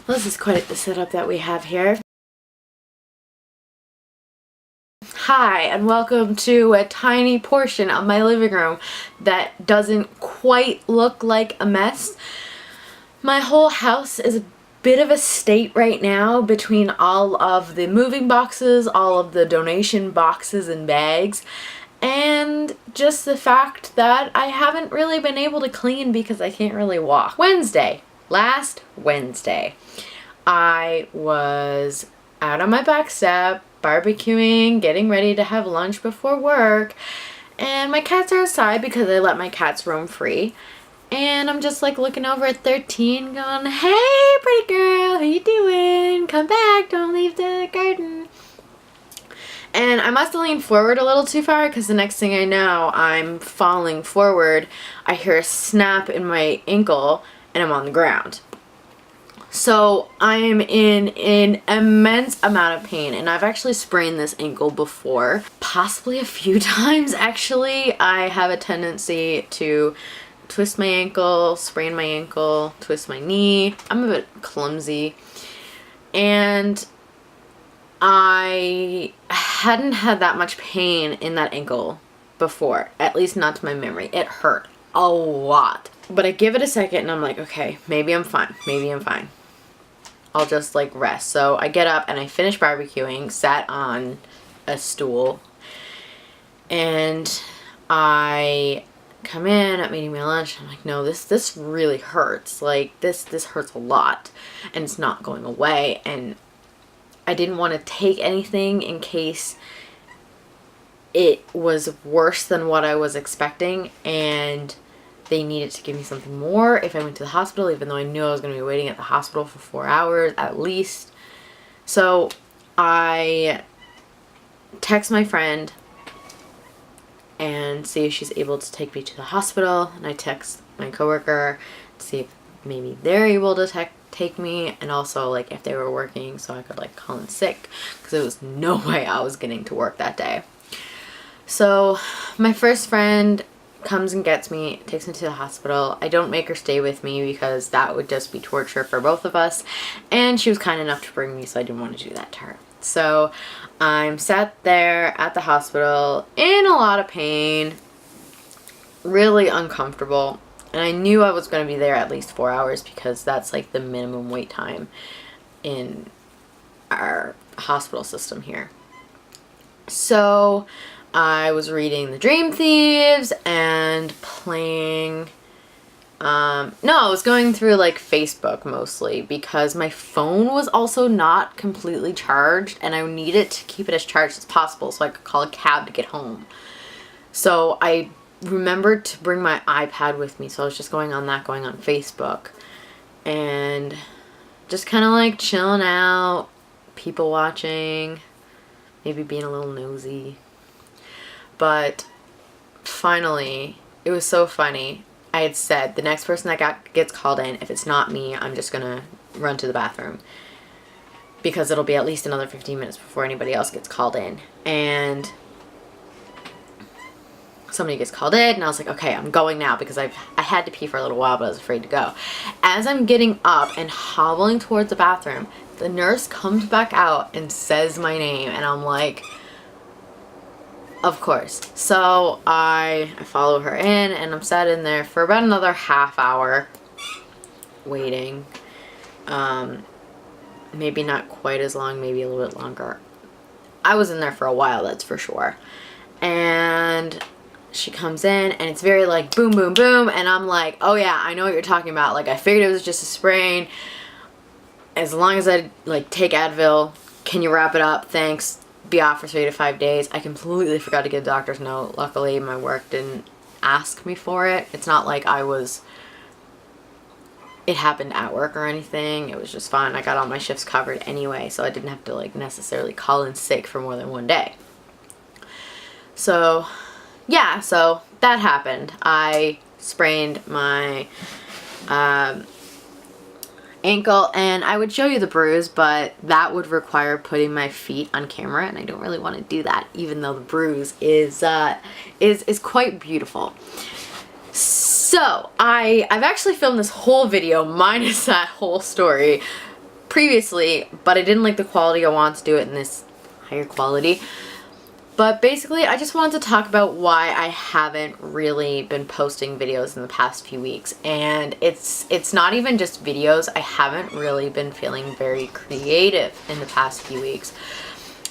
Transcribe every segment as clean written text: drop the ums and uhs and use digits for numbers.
Well, this is quite the setup that we have here. Hi, and welcome to a tiny portion of my living room that doesn't quite look like a mess. My whole house is a bit of a state right now between all of the moving boxes, all of the donation boxes and bags, and just the fact that I haven't really been able to clean because I can't really walk. Last Wednesday, I was out on my back step, barbecuing, getting ready to have lunch before work, and my cats are outside because I let my cats roam free. And I'm just like looking over at 13 going, "Hey, pretty girl, how you doing? Come back, don't leave the garden." And I must have leaned forward a little too far because the next thing I know, I'm falling forward. I hear a snap in my ankle and I'm on the ground. So I'm in an immense amount of pain, and I've actually sprained this ankle before, possibly a few times actually. I have a tendency to twist my ankle, sprain my ankle, twist my knee. I'm a bit clumsy, and I hadn't had that much pain in that ankle before, at least not to my memory. It hurt a lot, but I give it a second and I'm like, okay, maybe I'm fine. I'll just like rest. So I get up and I finish barbecuing, sat on a stool, and I come in at eating my lunch. I'm like, no, this really hurts. Like this hurts a lot and it's not going away. And I didn't want to take anything in case it was worse than what I was expecting, and they needed to give me something more if I went to the hospital, even though I knew I was going to be waiting at the hospital for 4 hours at least. So I text my friend and see if she's able to take me to the hospital, and I text my coworker to see if maybe they're able to take me, and also like if they were working so I could like call in sick, because there was no way I was getting to work that day. So my first friend comes and gets me, takes me to the hospital. I don't make her stay with me because that would just be torture for both of us, and she was kind enough to bring me, so I didn't want to do that to her. So I'm sat there at the hospital in a lot of pain, really uncomfortable, and I knew I was going to be there at least 4 hours because that's like the minimum wait time in our hospital system here. So I was reading The Dream Thieves and playing, I was going through like Facebook mostly because my phone was also not completely charged and I needed to keep it as charged as possible so I could call a cab to get home. So I remembered to bring my iPad with me, so I was just going on Facebook and just kind of like chilling out, people watching, maybe being a little nosy. But finally, it was so funny. I had said the next person that gets called in, if it's not me, I'm just gonna run to the bathroom because it'll be at least another 15 minutes before anybody else gets called in. And somebody gets called in and I was like, okay, I'm going now because I had to pee for a little while, but I was afraid to go. As I'm getting up and hobbling towards the bathroom, the nurse comes back out and says my name, and I'm like, of course. So I follow her in and I'm sat in there for about another half hour waiting. Maybe not quite as long, maybe a little bit longer. I was in there for a while, that's for sure. And she comes in and it's very like boom, boom, boom. And I'm like, oh yeah, I know what you're talking about. Like I figured it was just a sprain. As long as I like take Advil, can you wrap it up? Thanks. Be off for 3 to 5 days. I completely forgot to get a doctor's note. Luckily my work didn't ask me for it. It's not like it happened at work or anything. It was just fine. I got all my shifts covered anyway, so I didn't have to like necessarily call in sick for more than 1 day. So yeah, so that happened. I sprained my ankle, and I would show you the bruise, but that would require putting my feet on camera, and I don't really want to do that, even though the bruise is quite beautiful. So I've actually filmed this whole video minus that whole story previously, but I didn't like the quality. I wanted to do it in this higher quality. But basically, I just wanted to talk about why I haven't really been posting videos in the past few weeks. And it's not even just videos. I haven't really been feeling very creative in the past few weeks.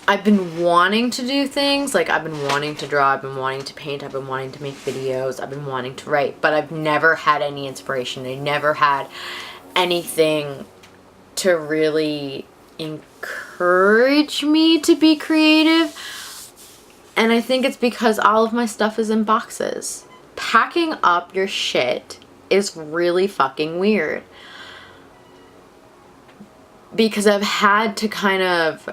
I've been wanting to do things, like I've been wanting to draw, I've been wanting to paint, I've been wanting to make videos, I've been wanting to write, but I've never had any inspiration. I never had anything to really encourage me to be creative. And I think it's because all of my stuff is in boxes. Packing up your shit is really fucking weird. Because I've had to kind of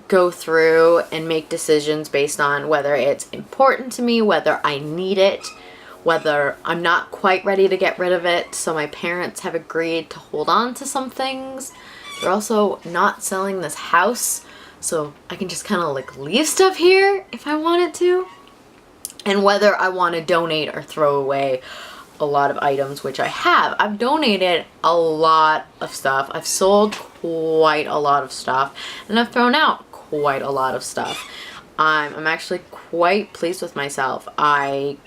go through and make decisions based on whether it's important to me, whether I need it, whether I'm not quite ready to get rid of it. So my parents have agreed to hold on to some things. They're also not selling this house, so I can just kind of like leave stuff here if I wanted to. And whether I want to donate or throw away a lot of items, which I have. I've donated a lot of stuff. I've sold quite a lot of stuff, and I've thrown out quite a lot of stuff. I'm actually quite pleased with myself. I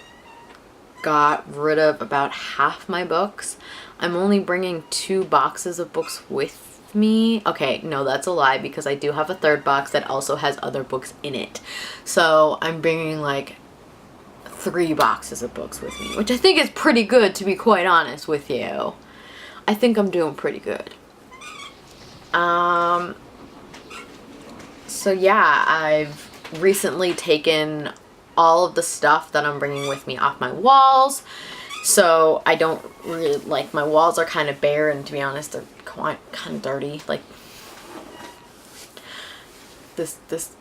got rid of about half my books. I'm only bringing 2 boxes of books with me. Okay, no, that's a lie, because I do have a 3rd box that also has other books in it. So I'm bringing like 3 boxes of books with me, which I think is pretty good, to be quite honest with you. I think I'm doing pretty good. So yeah, I've recently taken all of the stuff that I'm bringing with me off my walls. So I don't really, like, my walls are kind of bare, and to be honest, they're quite kind of dirty. Like, this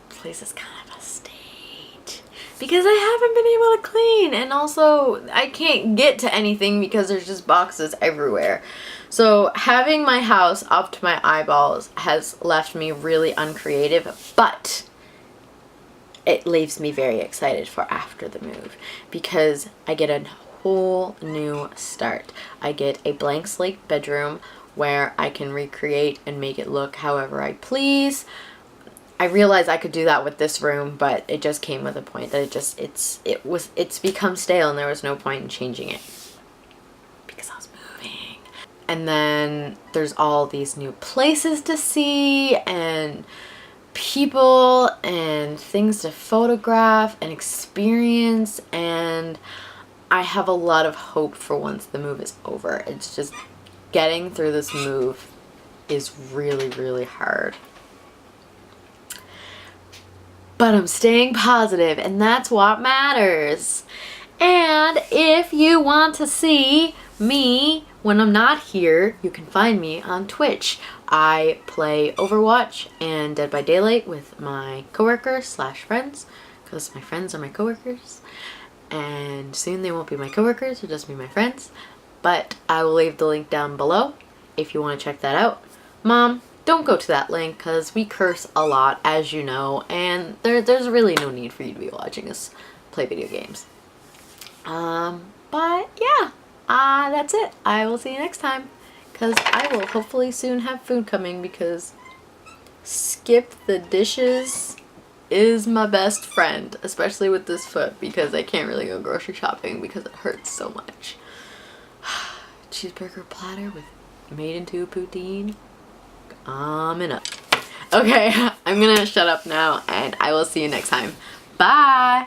place is kind of a state because I haven't been able to clean, and also I can't get to anything because there's just boxes everywhere. So having my house up to my eyeballs has left me really uncreative, but it leaves me very excited for after the move, because I get a whole new start. I get a blank slate bedroom where I can recreate and make it look however I please. I realized I could do that with this room, but it just came with a point that it's become stale, and there was no point in changing it because I was moving. And then there's all these new places to see, and people, and things to photograph and experience, and I have a lot of hope for once the move is over. It's just getting through this move is really, really hard. But I'm staying positive, and that's what matters. And if you want to see me when I'm not here, you can find me on Twitch. I play Overwatch and Dead by Daylight with my coworkers / friends, because my friends are my coworkers. And soon they won't be my coworkers, they'll just be my friends. But I will leave the link down below if you want to check that out. Mom, don't go to that link, because we curse a lot, as you know, and there's really no need for you to be watching us play video games. But yeah, that's it. I will see you next time, because I will hopefully soon have food coming, because skip the dishes is my best friend, especially with this foot, because I can't really go grocery shopping because it hurts so much. Cheeseburger platter with made into poutine. Okay, I'm gonna shut up now, and I will see you next time. Bye!